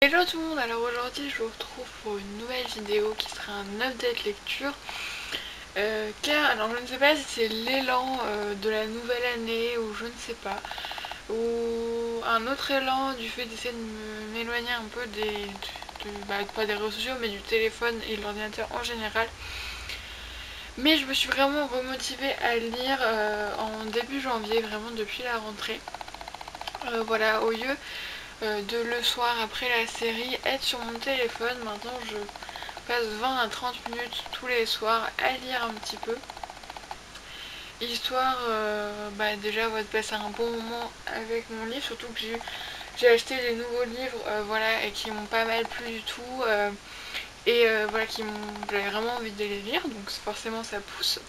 Hello tout le monde, alors aujourd'hui je vous retrouve pour une nouvelle vidéo qui sera un update lecture car alors je ne sais pas si c'est l'élan de la nouvelle année ou je ne sais pas, ou un autre élan du fait d'essayer de m'éloigner un peu pas des réseaux sociaux mais du téléphone et de l'ordinateur en général. Mais je me suis vraiment remotivée à lire en début janvier, vraiment depuis la rentrée. Voilà, au lieu de le soir après la série être sur mon téléphone, maintenant je passe 20 à 30 minutes tous les soirs à lire un petit peu, histoire déjà de passer un bon moment avec mon livre, surtout que j'ai acheté des nouveaux livres voilà, et qui m'ont pas mal plu du tout, voilà, j'avais vraiment envie de les lire, donc forcément ça pousse.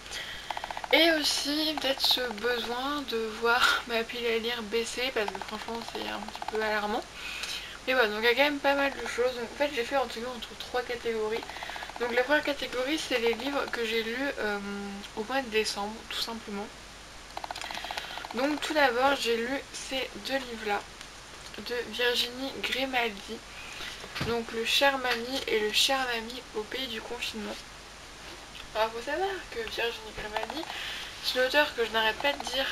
Et aussi peut-être ce besoin de voir ma pile à lire baisser, parce que franchement c'est un petit peu alarmant. Mais voilà, donc il y a quand même pas mal de choses. Donc en fait j'ai fait entre trois catégories. Donc la première catégorie c'est les livres que j'ai lus au mois de décembre, tout simplement. Donc tout d'abord j'ai lu ces deux livres-là de Virginie Grimaldi. Donc Le cher mamie et Le cher mamie au pays du confinement. Alors il faut savoir que Virginie Grimaldi, c'est une auteure que je n'arrête pas de dire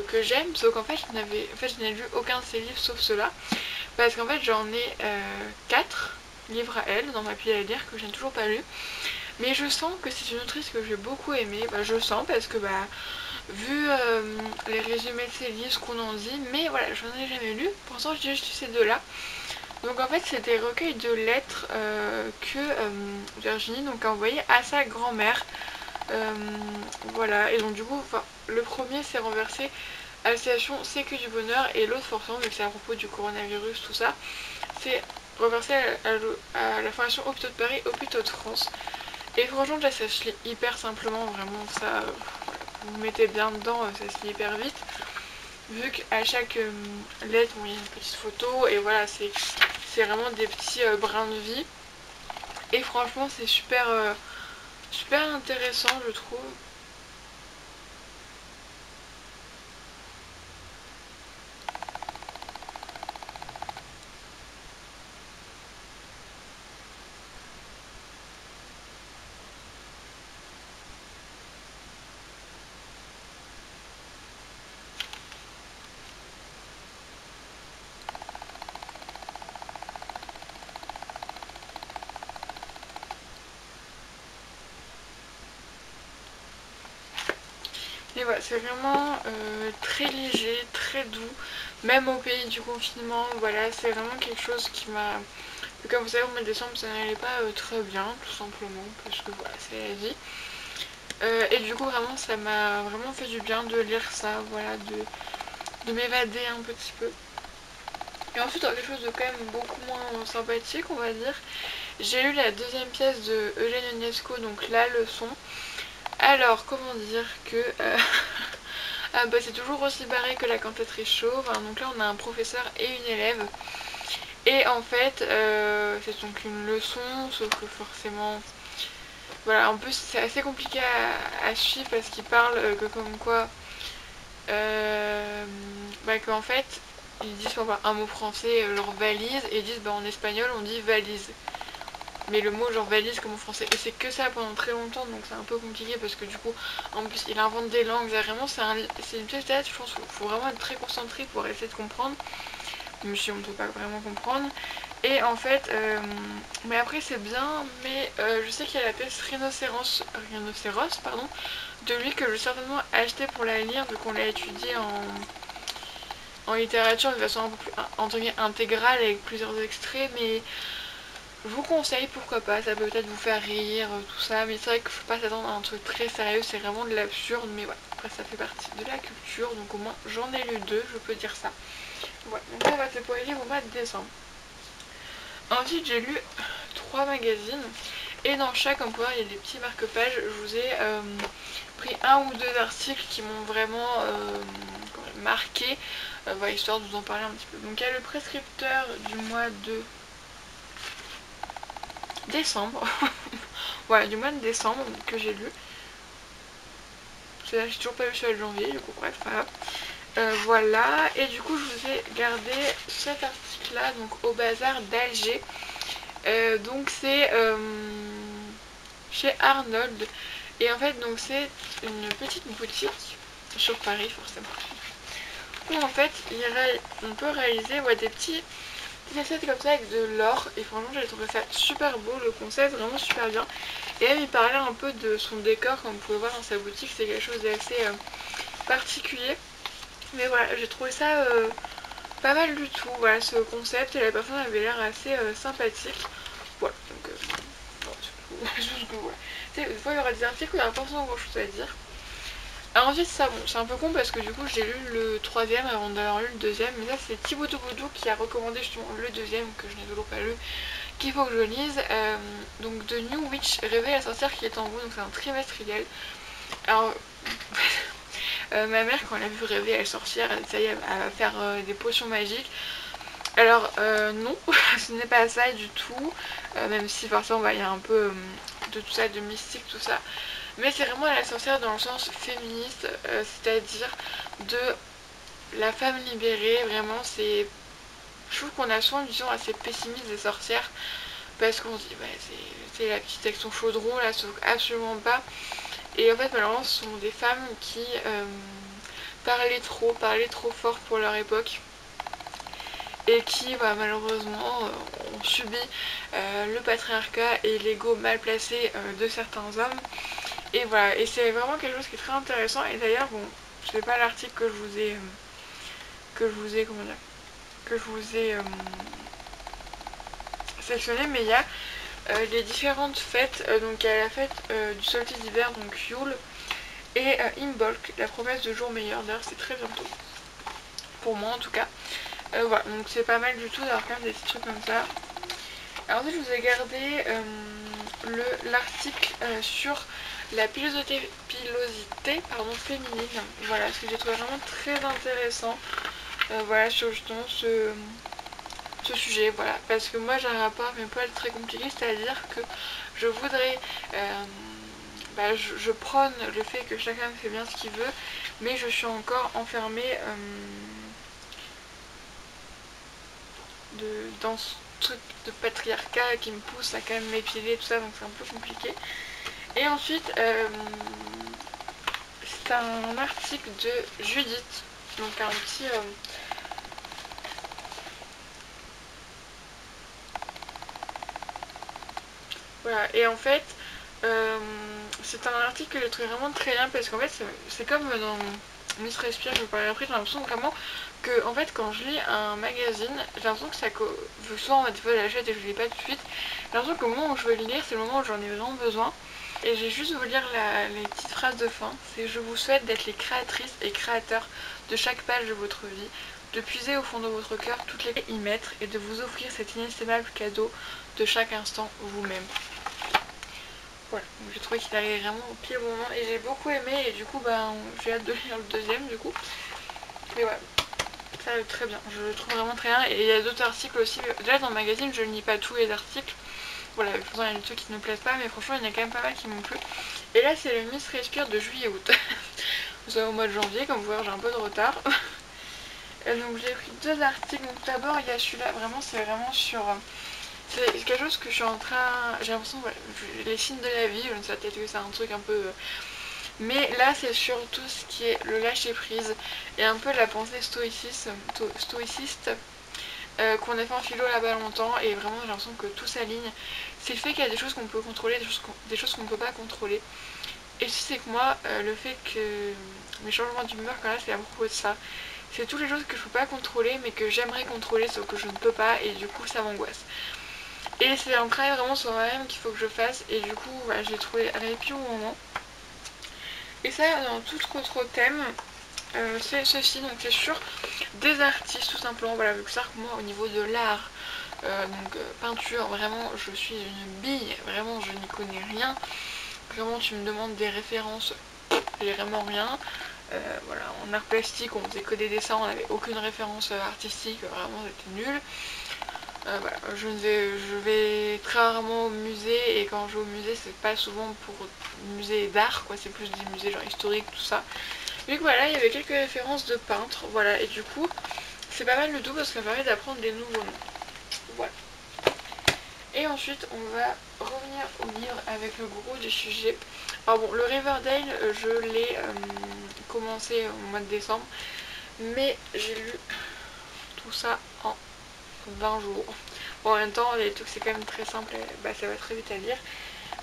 que j'aime, sauf qu'en fait je n'ai lu aucun de ses livres sauf cela. Parce qu'en fait j'en ai 4 livres à elle dans ma pile à lire que je n'ai toujours pas lu. Mais je sens que c'est une autrice que j'ai beaucoup aimée, je sens parce que vu les résumés de ses livres, ce qu'on en dit, mais voilà, je n'en ai jamais lu, pourtant j'ai juste ces deux là. Donc en fait c'est des recueils de lettres que Virginie a envoyé à sa grand-mère. Voilà, et donc du coup, le premier s'est renversé à l'association C'est que du bonheur, et l'autre forcément, vu que c'est à propos du coronavirus, tout ça, c'est reversé à la Fondation Hôpitaux de Paris, Hôpitaux de France. Et franchement, là, ça se lit hyper simplement, vraiment, ça, vous vous mettez bien dedans, ça se lit hyper vite. Vu qu'à chaque lettre, il y a une petite photo, et voilà, c'est vraiment des petits brins de vie. Et franchement, c'est super intéressant, je trouve. Et voilà, c'est vraiment très léger, très doux, même au pays du confinement. Voilà, c'est vraiment quelque chose qui m'a... Comme vous savez, au mois de décembre, ça n'allait pas très bien, tout simplement, parce que voilà, c'est la vie. Et du coup, vraiment, ça m'a vraiment fait du bien de lire ça, voilà, de m'évader un petit peu. Et ensuite, quelque chose de quand même beaucoup moins sympathique, on va dire, j'ai lu la deuxième pièce de Eugène Ionesco, donc La Leçon. Alors, comment dire que... c'est toujours aussi barré que La cantatrice chauve. Donc là, on a un professeur et une élève. Et en fait, c'est donc une leçon, sauf que forcément... Voilà, en plus, c'est assez compliqué à suivre parce qu'il parle que comme quoi... qu'en fait, ils disent un mot français, leur valise, et ils disent en espagnol, on dit valise. Mais le mot genre valise comme en français, et c'est que ça pendant très longtemps, donc c'est un peu compliqué parce que du coup en plus il invente des langues. Vraiment c'est une pièce de théâtre, je pense qu'il faut vraiment être très concentré pour essayer de comprendre, même si on ne peut pas vraiment comprendre. Et en fait mais après c'est bien, mais je sais qu'il y a la pièce Rhinocéros pardon, de lui, que je vais certainement acheter pour la lire vu qu'on l'a étudié en littérature de façon un peu plus entre guillemets intégrale avec plusieurs extraits. Mais je vous conseille, pourquoi pas, ça peut peut-être vous faire rire, tout ça, mais c'est vrai qu'il faut pas s'attendre à un truc très sérieux, c'est vraiment de l'absurde, mais voilà, après ça fait partie de la culture, donc au moins j'en ai lu deux, je peux dire ça. Voilà, donc là c'est pour les livres au mois de décembre. Ensuite j'ai lu 3 magazines, et dans chaque emploi il y a des petits marque-pages. Je vous ai pris un ou deux articles qui m'ont vraiment marqué, voilà, histoire de vous en parler un petit peu. Donc il y a le prescripteur du mois de décembre, voilà, du mois de décembre que j'ai lu. J'ai toujours pas lu celui de janvier, du coup bref, voilà. Et du coup je vous ai gardé cet article là, donc au bazar d'Alger. Donc c'est chez Arnold. Et en fait donc c'est une petite boutique sur Paris forcément, où en fait on peut réaliser des petites assiettes comme ça avec de l'or. Et franchement j'ai trouvé ça super beau, le concept vraiment super bien. Et même il parlait un peu de son décor, comme vous pouvez voir dans sa boutique, c'est quelque chose d'assez particulier. Mais voilà, j'ai trouvé ça pas mal du tout, voilà, ce concept, et la personne avait l'air assez sympathique. Voilà, donc bon, juste que voilà. Des fois il y aura des articles où il n'y aura pas forcément grand chose à dire. Alors ensuite ça, bon, c'est un peu con parce que du coup j'ai lu le troisième avant d'avoir lu le deuxième, mais là c'est Thibaut Toubodou qui a recommandé justement le deuxième, que je n'ai toujours pas lu, qu'il faut que je lise. Donc The New Witch, réveille la sorcière qui est en vous, donc c'est un trimestriel. Alors ma mère quand elle a vu Rêver la sorcière, ça y est, elle va faire des potions magiques. Alors non, ce n'est pas ça du tout, même si forcément il y a un peu de tout ça, de mystique, tout ça. Mais c'est vraiment la sorcière dans le sens féministe, c'est-à-dire de la femme libérée. Vraiment, c'est, je trouve qu'on a souvent une vision assez pessimiste des sorcières, parce qu'on se dit c'est la petite avec son chaudron là, sauf absolument pas. Et en fait malheureusement ce sont des femmes qui parlaient trop fort pour leur époque, et qui malheureusement ont subi le patriarcat et l'ego mal placé de certains hommes. Et voilà, et c'est vraiment quelque chose qui est très intéressant. Et d'ailleurs bon, je sais pas l'article que je vous ai sélectionné, mais il y a les différentes fêtes. Donc il y a la fête du solstice d'hiver, donc Yule, et Imbolc, la promesse de jour meilleur. D'ailleurs c'est très bientôt, pour moi en tout cas. Voilà, donc c'est pas mal du tout d'avoir quand même des petits trucs comme ça. Alors ensuite je vous ai gardé l'article sur la pilosité féminine. Voilà, ce que j'ai trouvé vraiment très intéressant. Voilà, sur justement ce sujet, voilà, parce que moi j'ai un rapport à mes poils très compliqué, c'est-à-dire que je voudrais, je prône le fait que chacun fait bien ce qu'il veut, mais je suis encore enfermée dans ce truc de patriarcat qui me pousse à quand même m'épiler, tout ça, donc c'est un peu compliqué. Et ensuite, c'est un article de Judith, donc un petit... voilà, et en fait, c'est un article que j'ai trouvé vraiment très bien, parce qu'en fait, c'est comme dans Miss Respire, je vous parlais après, j'ai l'impression vraiment que, en fait, quand je lis un magazine, j'ai l'impression que ça... souvent, des fois, je l'achète et je ne lis pas tout de suite. J'ai l'impression que le moment où je veux le lire, c'est le moment où j'en ai vraiment besoin. Et je vais juste vous lire les petites phrases de fin. C'est: je vous souhaite d'être les créatrices et créateurs de chaque page de votre vie, de puiser au fond de votre cœur toutes les y mettre et de vous offrir cet inestimable cadeau de chaque instant vous-même. Voilà, j'ai trouvé qu'il allait vraiment au pile moment et j'ai beaucoup aimé, et du coup j'ai hâte de lire le deuxième du coup. Mais voilà, ça très bien, je le trouve vraiment très bien. Et il y a d'autres articles aussi, déjà dans le magazine je ne lis pas tous les articles. Voilà, il y a des trucs qui ne me plaisent pas, mais franchement il y en a quand même pas mal qui m'ont plu. Et là c'est le Miss Respire de juillet-août. Nous sommes au mois de janvier, comme vous voyez j'ai un peu de retard. Donc j'ai pris deux articles. Donc d'abord il y a celui-là, vraiment c'est vraiment sur... c'est quelque chose que je suis en train... J'ai l'impression, les signes de la vie, je ne sais peut-être que c'est un truc un peu... Mais là c'est sur tout ce qui est le lâcher prise et un peu la pensée stoïciste qu'on a fait en philo là-bas longtemps, et vraiment j'ai l'impression que tout s'aligne. C'est le fait qu'il y a des choses qu'on peut contrôler, des choses qu'on ne peut pas contrôler. Et si c'est que moi, le fait que mes changements d'humeur quand là, c'est à propos de ça. C'est toutes les choses que je peux pas contrôler mais que j'aimerais contrôler sauf que je ne peux pas, et du coup ça m'angoisse. Et c'est un travail vraiment sur moi-même qu'il faut que je fasse, et du coup voilà, j'ai trouvé répit au moment. Et ça dans tout autre thème, c'est ceci, donc c'est sur des artistes tout simplement. Voilà, vu que ça, moi au niveau de l'art, peinture, vraiment je suis une bille, vraiment je n'y connais rien. Vraiment tu me demandes des références, j'ai vraiment rien. Voilà, en art plastique on faisait que des dessins, on n'avait aucune référence artistique, vraiment c'était nul. Voilà, je vais très rarement au musée, et quand je vais au musée c'est pas souvent pour musée d'art quoi, c'est plus des musées genre historiques tout ça. Donc voilà, il y avait quelques références de peintres, voilà, et du coup c'est pas mal du tout parce que ça permet d'apprendre des nouveaux noms. Voilà. Et ensuite on va revenir au livre avec le gros du sujet. Alors bon, le Riverdale, je l'ai commencé au mois de décembre, mais j'ai lu tout ça en 20 jours. Bon, en même temps, les trucs c'est quand même très simple, bah, ça va très vite à lire,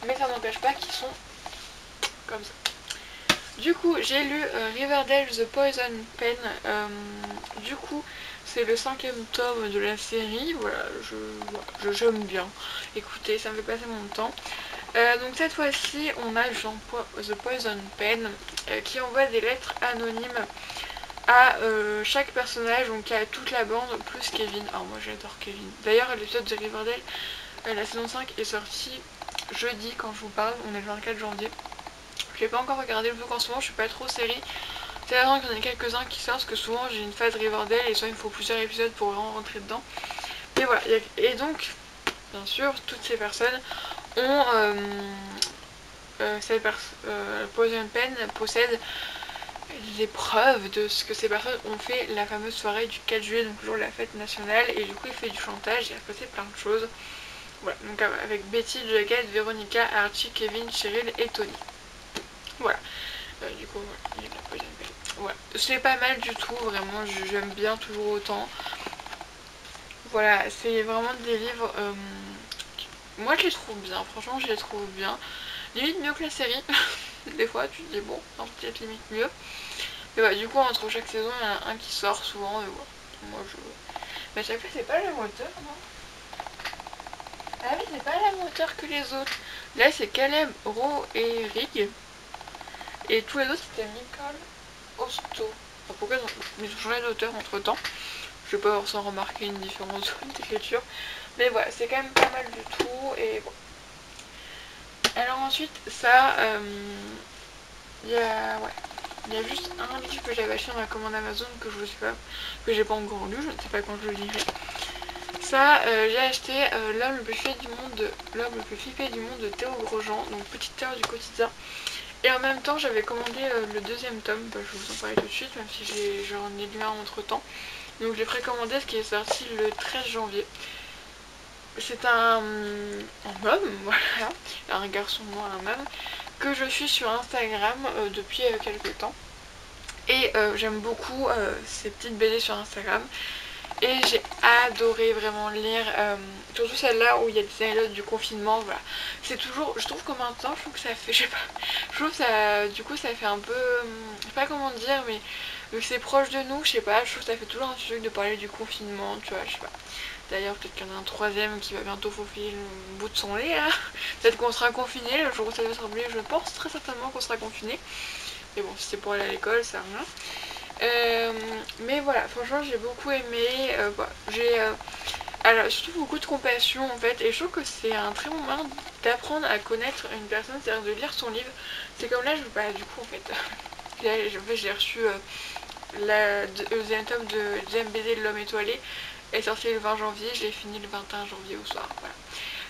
mais ça n'empêche pas qu'ils sont comme ça. Du coup, j'ai lu Riverdale The Poison Pen. Du coup, c'est le 5e tome de la série. Voilà, j'aime bien. Écoutez, ça me fait passer mon temps. Donc cette fois-ci, on a The Poison Pen qui envoie des lettres anonymes à chaque personnage, donc à toute la bande, plus Kevin. Alors moi j'adore Kevin. D'ailleurs, l'épisode de Riverdale, la saison 5 est sortie jeudi quand je vous parle. On est le 24 janvier. Je l'ai pas encore regardé, vu qu'en ce moment je suis pas trop série. C'est vraiment qu'il y en a quelques-uns qui sortent, parce que souvent j'ai une phase Riverdale et soit il me faut plusieurs épisodes pour vraiment rentrer dedans. Et voilà, et donc, bien sûr, toutes ces personnes ont... Poison Pen possède les preuves de ce que ces personnes ont fait la fameuse soirée du 4 juillet, donc le jour de la fête nationale, et du coup il fait du chantage, il a passé plein de choses. Voilà, donc avec Betty, Jughead, Veronica, Archie, Kevin, Cheryl et Tony. Voilà. Du coup, voilà, il y a de la Poison Pen. Voilà. C'est pas mal du tout, vraiment, j'aime bien toujours autant. Voilà, c'est vraiment des livres... moi je les trouve bien, franchement je les trouve bien. Limite mieux que la série. Des fois tu te dis bon, peut-être limite mieux. Mais voilà, du coup entre chaque saison il y en a un qui sort souvent, et voilà. Moi je... Mais à chaque fois c'est pas le même auteur, non? Ah oui, c'est pas la même auteur que les autres. Là c'est Caleb, Rowe et Rig. Et tous les autres c'était Nicole Hosto. Enfin, pourquoi ils ont changé d'auteur entre temps? Je vais pas sans remarquer une différence d'écriture. Mais voilà, c'est quand même pas mal du tout. Et bon. Alors ensuite, ça, il y a juste un livre que j'avais acheté dans la commande Amazon que j'ai pas encore lu, je ne sais pas quand je le lirai. Ça, j'ai acheté L'homme le plus flippé du monde de Théo Grosjean, donc Petite terre du quotidien. Et en même temps, j'avais commandé le 2e tome, bah, je vais vous en parler tout de suite, même si j'en ai lu un entre temps. Donc je l'ai précommandé, ce qui est sorti le 13 janvier. C'est un homme, voilà, un garçon, non un homme, que je suis sur Instagram depuis quelques temps. Et j'aime beaucoup ces petites BD sur Instagram. Et j'ai adoré vraiment lire, surtout celle-là où il y a des anecdotes du confinement, voilà. C'est toujours, je trouve qu'en même temps, je trouve que ça fait, je sais pas, je trouve que ça, du coup ça fait un peu, je sais pas comment dire, mais vu que c'est proche de nous, je sais pas, je trouve que ça fait toujours un truc de parler du confinement, tu vois, je sais pas. D'ailleurs, peut-être qu'il y en a un 3e qui va bientôt faufiler le bout de son nez, là. Peut-être qu'on sera confiné le jour où ça va s'oublier, je pense très certainement qu'on sera confiné. Mais bon, si c'est pour aller à l'école, ça rien. Mais voilà, franchement, j'ai beaucoup aimé. Voilà, j'ai alors, surtout beaucoup de compassion en fait. Et je trouve que c'est un très bon moyen d'apprendre à connaître une personne, c'est-à-dire de lire son livre. C'est comme là, du coup, en fait, j'ai reçu le 2e tome de JMBD de l'homme étoilé. Elle est sortie le 20 janvier, je l'ai fini le 21 janvier au soir, voilà.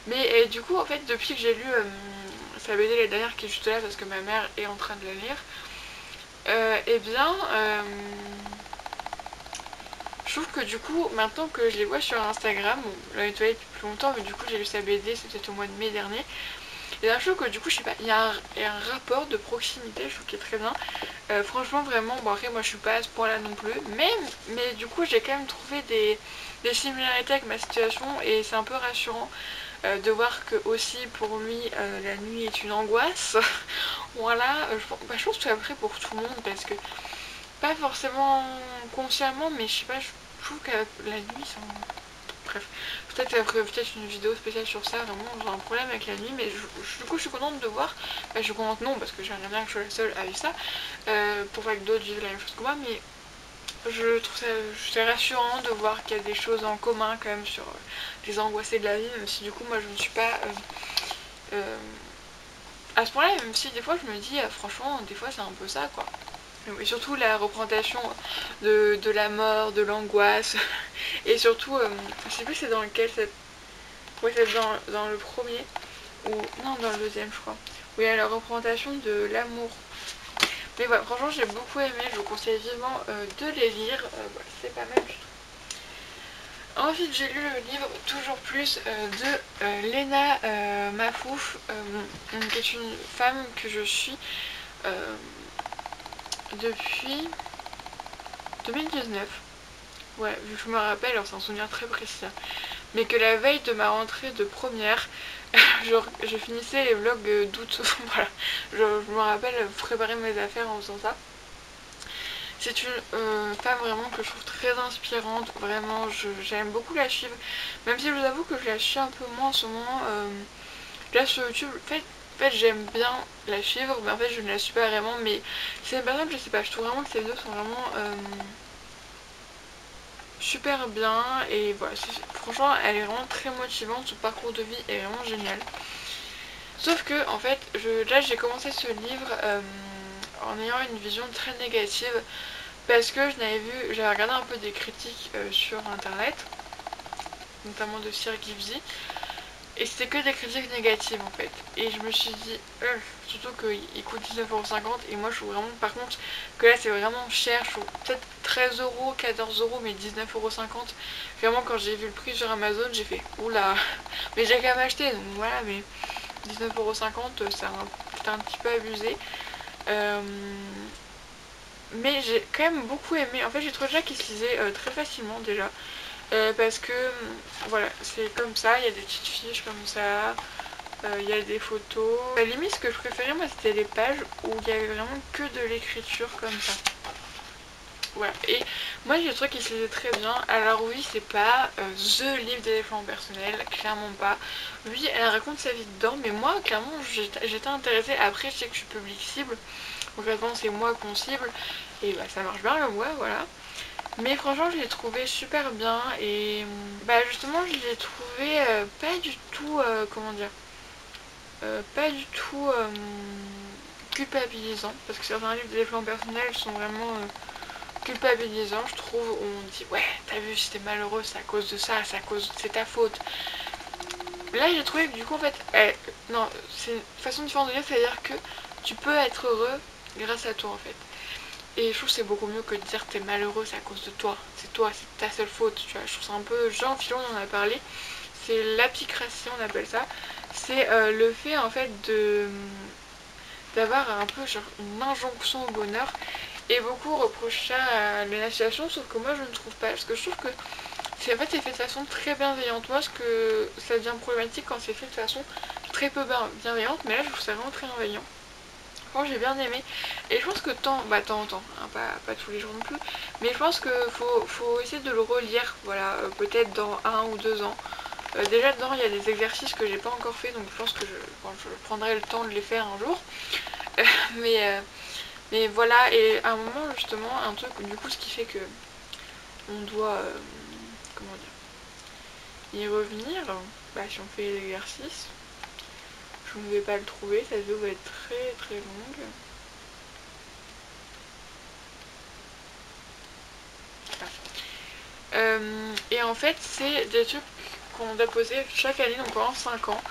Mais du coup, en fait, depuis que j'ai lu sa BD la dernière qui est juste là parce que ma mère est en train de la lire, eh bien, je trouve que du coup, maintenant que je les vois sur Instagram, bon, là nettoyé depuis plus longtemps, mais du coup j'ai lu sa BD, c'était au mois de mai dernier. Et là, je trouve que du coup, je sais pas, il y a un rapport de proximité, je trouve qu'il est très bien. Franchement, vraiment, bon après, moi je suis pas à ce point-là non plus, mais du coup, j'ai quand même trouvé des similarités avec ma situation et c'est un peu rassurant de voir que aussi pour lui, la nuit est une angoisse. Voilà, je pense que c'est après pour tout le monde parce que pas forcément consciemment, mais je sais pas, je trouve que la nuit, c'est... Bref, peut-être après peut-être une vidéo spéciale sur ça, vraiment j'ai un problème avec la nuit, mais du coup je suis contente de voir, je suis contente non parce que j'aimerais bien que je sois la seule à vivre ça, pour pas que d'autres vivent la même chose que moi, mais je trouve ça c'est rassurant de voir qu'il y a des choses en commun quand même sur les angoissés de la vie, même si du coup moi je ne suis pas à ce point-là, même si des fois je me dis franchement des fois c'est un peu ça quoi. Et surtout la représentation de la mort, de l'angoisse. Et surtout, je sais plus c'est dans lequel c'est. Ouais, c'est dans le premier. Ou. Non, dans le 2e, je crois. Où il y a la représentation de l'amour. Mais voilà, franchement, j'ai beaucoup aimé. Je vous conseille vivement de les lire. Voilà, c'est pas mal du tout. Ensuite j'ai lu le livre Toujours plus de Léna Mafouf, qui est une femme que je suis depuis 2019. Ouais, vu que je me rappelle, alors c'est un souvenir très précis, hein. Mais que la veille de ma rentrée de première, je finissais les vlogs d'août, voilà, je me rappelle préparer mes affaires en faisant ça. C'est une femme vraiment que je trouve très inspirante, vraiment j'aime beaucoup la suivre, même si je vous avoue que je la suis un peu moins en ce moment. Là sur YouTube, en fait j'aime bien la suivre, mais en fait je ne la suis pas vraiment, mais c'est une personne, je sais pas, je trouve vraiment que ses vidéos sont vraiment super bien, et voilà, franchement elle est vraiment très motivante, son parcours de vie est vraiment génial. Sauf que en fait, là j'ai commencé ce livre en ayant une vision très négative, parce que j'avais regardé un peu des critiques sur internet, notamment de Sir Givesy, et c'était que des critiques négatives en fait. Et je me suis dit, surtout qu'il coûte 19,50€, et moi je trouve vraiment, par contre, que là c'est vraiment cher, je trouve peut-être 13€, 14€, mais 19,50€. Vraiment, quand j'ai vu le prix sur Amazon, j'ai fait, oula, mais j'ai quand même acheté, donc voilà, mais 19,50€, c'est un petit peu abusé. Mais j'ai quand même beaucoup aimé. En fait, j'ai trouvé déjà qu'il se lisait très facilement déjà. Parce que voilà, c'est comme ça, il y a des petites fiches comme ça, il y a des photos. À la limite, ce que je préférais moi, c'était les pages où il y avait vraiment que de l'écriture comme ça. Voilà, et moi j'ai trouvé qu'il se lisait très bien. Alors oui, c'est pas THE livre d'éléphant personnel, clairement pas. Oui, elle raconte sa vie dedans, mais moi clairement j'étais intéressée. Après, je sais que je suis public cible, concrètement c'est moi qu'on cible, et bah ça marche bien comme moi, voilà. Mais franchement je l'ai trouvé super bien, et bah justement je l'ai trouvé pas du tout, comment dire, pas du tout culpabilisant, parce que certains livres de développement personnel sont vraiment culpabilisants, je trouve, où on dit ouais t'as vu si t'es malheureux c'est à cause de ça, c'est ta faute. Là j'ai trouvé que du coup en fait, non, c'est une façon différente de dire, c'est-à-dire que tu peux être heureux grâce à toi en fait. Et je trouve que c'est beaucoup mieux que de dire t'es malheureux, c'est à cause de toi, c'est ta seule faute, tu vois. Je trouve ça un peu, Jean Filon en a parlé, c'est l'apicratie on appelle ça. C'est le fait en fait d'avoir un peu genre une injonction au bonheur, et beaucoup reprochent ça à la situation, sauf que moi je ne trouve pas, parce que je trouve que en fait c'est fait de façon très bienveillante. Moi ce que ça devient problématique quand c'est fait de façon très peu bienveillante, mais là je trouve ça vraiment très bienveillant. Moi j'ai bien aimé, et je pense que temps en temps, hein, pas tous les jours non plus, mais je pense que faut essayer de le relire, voilà, peut-être dans 1 ou 2 ans. Déjà dedans il y a des exercices que j'ai pas encore fait, donc je pense que je prendrai le temps de les faire un jour. Mais voilà, et à un moment justement, un truc, du coup ce qui fait que on doit, comment dire, y revenir, bah si on fait l'exercice, je ne vais pas le trouver, cette vidéo va être très très longue. Et en fait c'est des trucs qu'on doit poser chaque année, donc pendant 5 ans.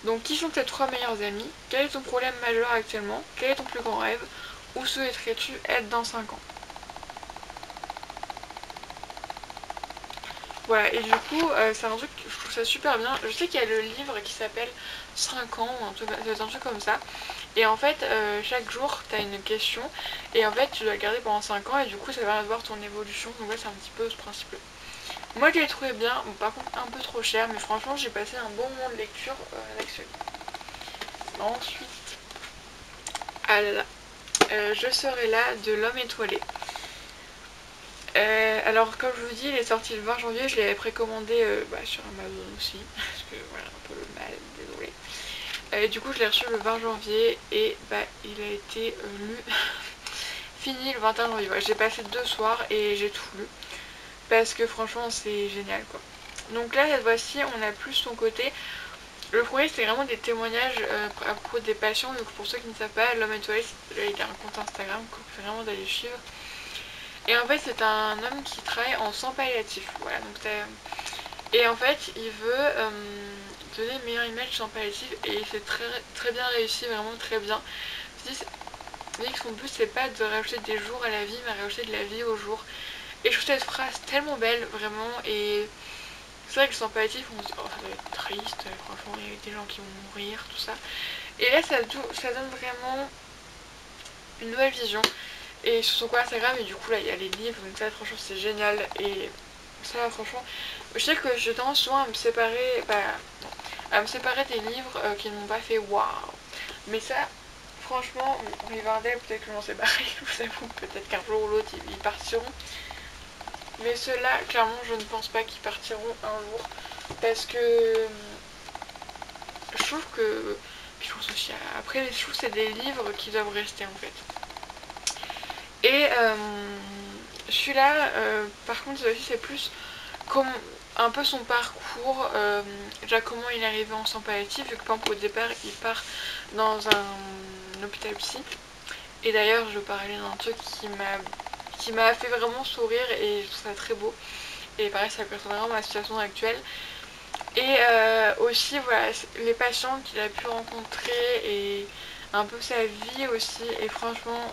Donc qui sont tes 3 meilleurs amis? Quel est ton problème majeur actuellement? Quel est ton plus grand rêve? Où souhaiterais-tu être dans 5 ans? Voilà, et du coup c'est un truc, je trouve ça super bien. Je sais qu'il y a le livre qui s'appelle 5 ans, ou un truc comme ça. Et en fait chaque jour t'as une question, et en fait tu dois le garder pendant 5 ans, et du coup ça va voir ton évolution. Donc là c'est un petit peu ce principe là. Moi je l'ai trouvé bien, bon, par contre un peu trop cher, mais franchement j'ai passé un bon moment de lecture avec ce livre. Ensuite, ah là là, Je serai là de L'Homme étoilé. Alors comme je vous dis, il est sorti le 20 janvier, je l'avais précommandé sur Amazon aussi, parce que voilà, un peu le mal, désolé. Et du coup je l'ai reçu le 20 janvier, et il a été lu, fini le 21 janvier. Ouais, j'ai passé 2 soirs et j'ai tout lu, parce que franchement c'est génial quoi. Donc là cette fois-ci on a plus son côté. Le premier c'était vraiment des témoignages à propos des patients, donc pour ceux qui ne savent pas, L'Homme étoilé, il a un compte Instagram qu'on peut vraiment d'aller suivre. Et en fait c'est un homme qui travaille en soins palliatifs, voilà, donc et en fait il veut donner une meilleure image du soins palliatif, et c'est très, très bien réussi, vraiment très bien. Je dis que son but c'est pas de rajouter des jours à la vie, mais rajouter de la vie au jour. Et je trouve cette phrase tellement belle, vraiment, et c'est vrai que sans palliatif on se dit oh ça doit être triste, franchement il y a des gens qui vont mourir, tout ça. Et là ça donne vraiment une nouvelle vision. Et sur son compte Instagram, et du coup là il y a les livres, donc ça franchement c'est génial. Et ça franchement, je sais que je tendance souvent à me séparer, à me séparer des livres qui ne m'ont pas fait waouh. Mais ça, franchement, Riverdale, peut-être que je m'en séparerai, je vous avoue, peut-être qu'un jour ou l'autre ils partiront. Mais ceux-là, clairement, je ne pense pas qu'ils partiront un jour. Parce que je trouve que. Puis je pense aussi, après, je trouve que c'est des livres qui doivent rester en fait. Et celui-là, par contre, c'est plus comme un peu son parcours, déjà comment il est arrivé en sans palliatif, vu que par exemple, au départ il part dans un hôpital psy. Et d'ailleurs je parlais d'un truc qui m'a fait vraiment sourire et je trouve ça très beau. Et pareil ça correspond vraiment à ma situation actuelle. Et aussi voilà les patients qu'il a pu rencontrer et un peu sa vie aussi. Et franchement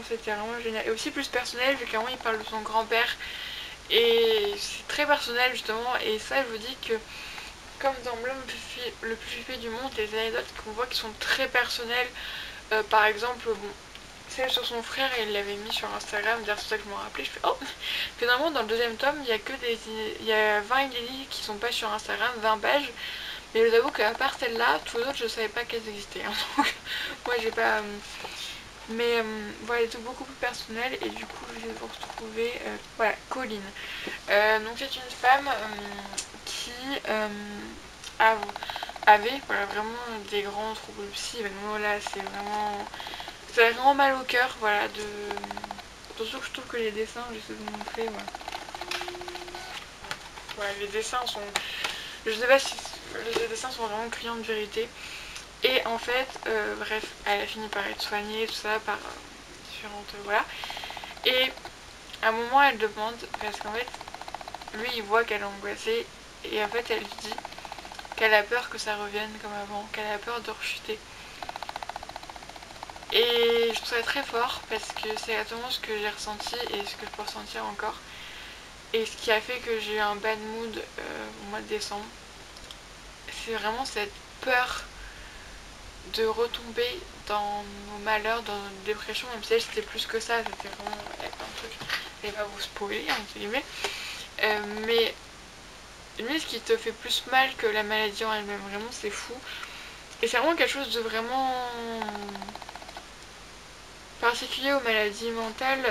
c'était vraiment génial. Et aussi plus personnel vu qu'avant il parle de son grand-père. Et c'est très personnel justement. Et ça je vous dis que comme dans L'homme le plus flippé du monde, les anecdotes qu'on voit qui sont très personnelles. Par exemple, bon, celle sur son frère, il l'avait mis sur Instagram, d'ailleurs c'est ça que je m'en rappelais, je fais oh. Finalement dans le deuxième tome, il y a 20 inédits qui sont pas sur Instagram, 20 pages. Mais je vous avoue qu'à part celle-là, tous les autres je savais pas qu'elles existaient. Hein. Donc moi j'ai pas. Mais voilà, tout beaucoup plus personnel. Et du coup je vais vous retrouver voilà, Colline. Donc c'est une femme qui avait voilà, vraiment des grands troubles psy. Là ça fait vraiment mal au cœur, voilà, Surtout que je trouve que les dessins, j'essaie de vous montrer, voilà. Voilà, les dessins sont... Je sais pas si les dessins sont vraiment criants de vérité. Et en fait, bref, elle a fini par être soignée, tout ça, par différentes... voilà. Et à un moment, elle demande, parce qu'en fait, lui, il voit qu'elle est angoissée, et en fait, elle lui dit qu'elle a peur que ça revienne comme avant, qu'elle a peur de rechuter. Et je trouve ça très fort parce que c'est exactement ce que j'ai ressenti et ce que je peux ressentir encore. Et ce qui a fait que j'ai eu un bad mood au mois de décembre, c'est vraiment cette peur de retomber dans nos malheurs, dans notre dépression, même si elle c'était plus que ça, c'était vraiment un truc, je vais pas vous spoiler entre guillemets, mais lui ce qui te fait plus mal que la maladie en elle-même, vraiment c'est fou. Et c'est vraiment quelque chose de vraiment particulier aux maladies mentales,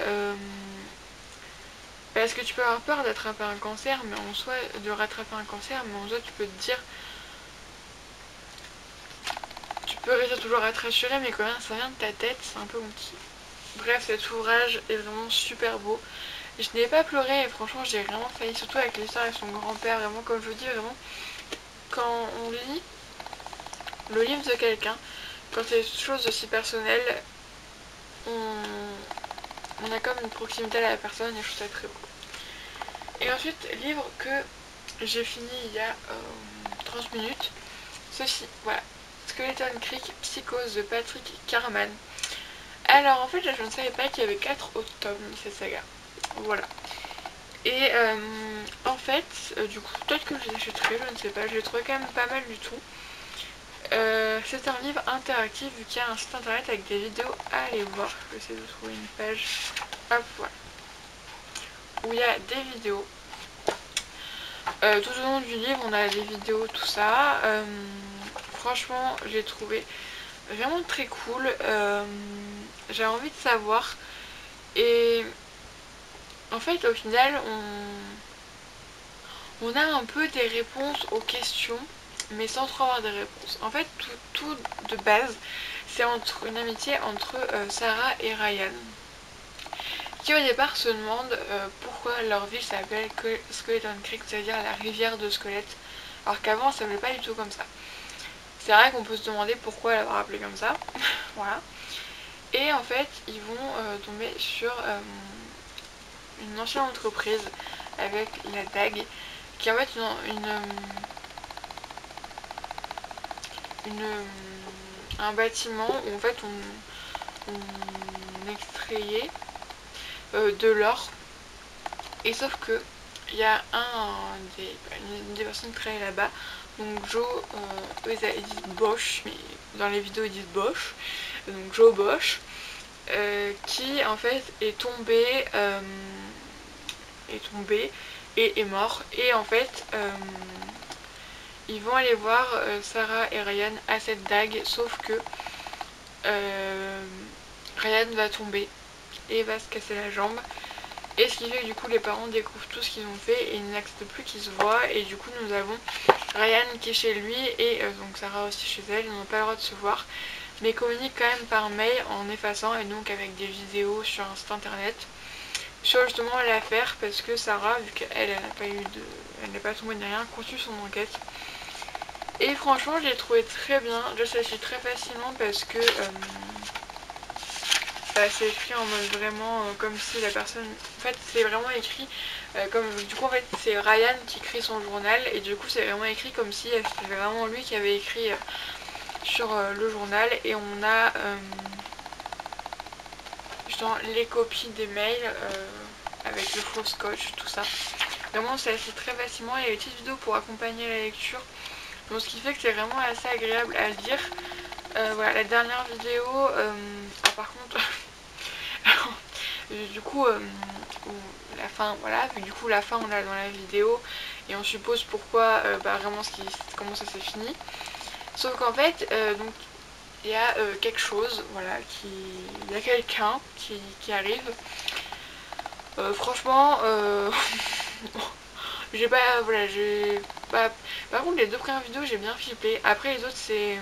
parce que tu peux avoir peur d'attraper un cancer, mais en soi, de rattraper un cancer, mais en soi tu peux te dire, tu peux réussir toujours à te rassurer, mais quand même ça vient de ta tête, c'est un peu honte. Bref, cet ouvrage est vraiment super beau. Je n'ai pas pleuré et franchement j'ai vraiment failli, surtout avec l'histoire avec son grand-père, vraiment comme je vous dis, vraiment, quand on lit le livre de quelqu'un, quand c'est des choses aussi personnelles, on a comme une proximité à la personne et je trouve ça très beau. Et ensuite, livre que j'ai fini il y a 30 minutes, ceci, voilà, Skeleton Creek, Psychose de Patrick Carman. Alors en fait, je ne savais pas qu'il y avait 4 autres tomes de cette saga, voilà. Et en fait, du coup, peut-être que je les achèterai, je ne sais pas, je les trouvais quand même pas mal du tout. C'est un livre interactif vu qu'il y a un site internet avec des vidéos à aller voir. Je vais essayer de trouver une page, hop, voilà, où il y a des vidéos. Tout au long du livre, on a des vidéos, tout ça. Franchement, j'ai trouvé vraiment très cool. J'ai envie de savoir. Et en fait, au final, on a un peu des réponses aux questions, mais sans trop avoir des réponses. En fait, tout de base, c'est une amitié entre Sarah et Ryan, qui au départ se demandent pourquoi leur ville s'appelle Skeleton Creek, c'est-à-dire la rivière de squelettes, alors qu'avant ça s'appelait pas du tout comme ça. C'est vrai qu'on peut se demander pourquoi l'avoir appelé comme ça. Voilà. Et en fait, ils vont tomber sur une ancienne entreprise avec la DAG, qui est en fait un bâtiment où en fait on extrayait de l'or Et sauf que il y a une des personnes qui travaille là-bas, donc Joe, eux ils disent Bosch, mais dans les vidéos ils disent Bosch, donc Joe Bosch, qui en fait est tombé et est mort. Et en fait ils vont aller voir Sarah et Ryan à cette dague, sauf que Ryan va tomber et va se casser la jambe. Et ce qui fait que du coup les parents découvrent tout ce qu'ils ont fait et ils n'acceptent plus qu'ils se voient. Et du coup nous avons Ryan qui est chez lui et donc Sarah aussi chez elle. Ils n'ont pas le droit de se voir, mais communiquent quand même par mail en effaçant, et donc avec des vidéos sur un site internet sur justement l'affaire, parce que Sarah, vu qu'elle elle n'a pas tombé ni rien, continue son enquête. Et franchement je l'ai trouvé très bien. Je sais très facilement parce que c'est écrit en mode vraiment comme si la personne... En fait c'est vraiment écrit comme... Du coup en fait c'est Ryan qui écrit son journal, et du coup c'est vraiment écrit comme si c'était vraiment lui qui avait écrit sur le journal. Et on a justement les copies des mails avec le faux scotch, tout ça. Vraiment c'est assez très facilement. Il y a des petites vidéos pour accompagner la lecture, donc ce qui fait que c'est vraiment assez agréable à lire. Voilà, la dernière vidéo, par contre, du coup, la fin, voilà, du coup la fin on l'a dans la vidéo et on suppose pourquoi, vraiment comment ça s'est fini. Sauf qu'en fait, donc il y a quelque chose, voilà, il y a quelqu'un qui arrive. Franchement, j'ai pas, voilà, par contre les deux premières vidéos j'ai bien flippé. Après les autres c'est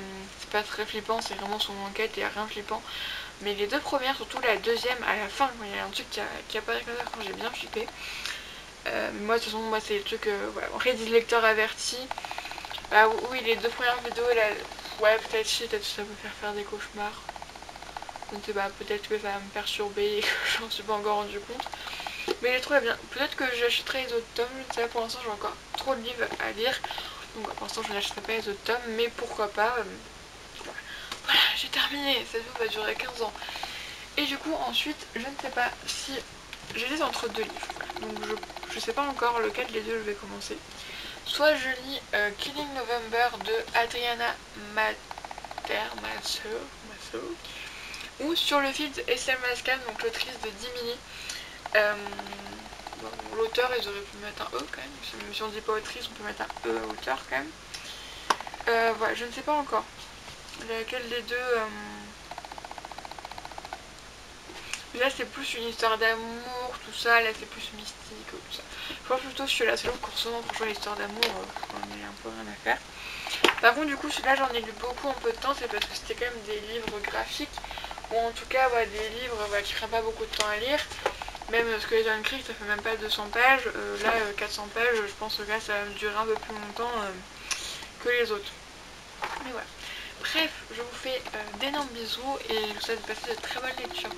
pas très flippant, c'est vraiment son enquête et rien de flippant. Mais les deux premières, surtout la deuxième, à la fin, quand il y a un truc qui apparaît comme ça, quand j'ai bien flippé. Moi de toute façon, moi c'est le truc, voilà, après ils disent lecteur averti. Ah oui, les deux premières vidéos, là, ouais, peut-être ça peut faire des cauchemars. Je ne sais pas, peut-être que ça va me perturber et que j'en suis pas encore rendu compte. Mais je les trouvais bien. Peut-être que j'achèterai les autres tomes, je ne sais pas, pour l'instant j'ai encore trop de livres à lire. Donc pour l'instant je n'achèterai pas les autres tomes, mais pourquoi pas. Voilà, j'ai terminé, cette vidéo va durer 15 ans. Et du coup ensuite, je ne sais pas si... J'hésite entre deux livres. Donc je sais pas encore lequel des deux je vais commencer. Soit je lis Killing November de Adriana Mater, ou Sur le fil de Estelle Mascan, donc l'autrice de Dimini. Bon, l'auteur, ils auraient pu mettre un E quand même. Même si on dit pas autrice, on peut mettre un E à auteur quand même. Voilà, je ne sais pas encore laquelle des deux. Là c'est plus une histoire d'amour, tout ça, là c'est plus mystique, tout ça. Je crois plutôt celui-là, c'est long qu'on ressent, franchement l'histoire d'amour, j'en ai un peu rien à faire. Par contre du coup celui-là j'en ai lu beaucoup en peu de temps, c'est parce que c'était quand même des livres graphiques, ou en tout cas des livres qui prennent pas beaucoup de temps à lire. Même Skeleton Creek ça fait même pas 200 pages, là 400 pages, je pense que là ça va me durer un peu plus longtemps que les autres. Mais voilà. Bref, je vous fais d'énormes bisous et je vous souhaite de passer de très bonnes lectures.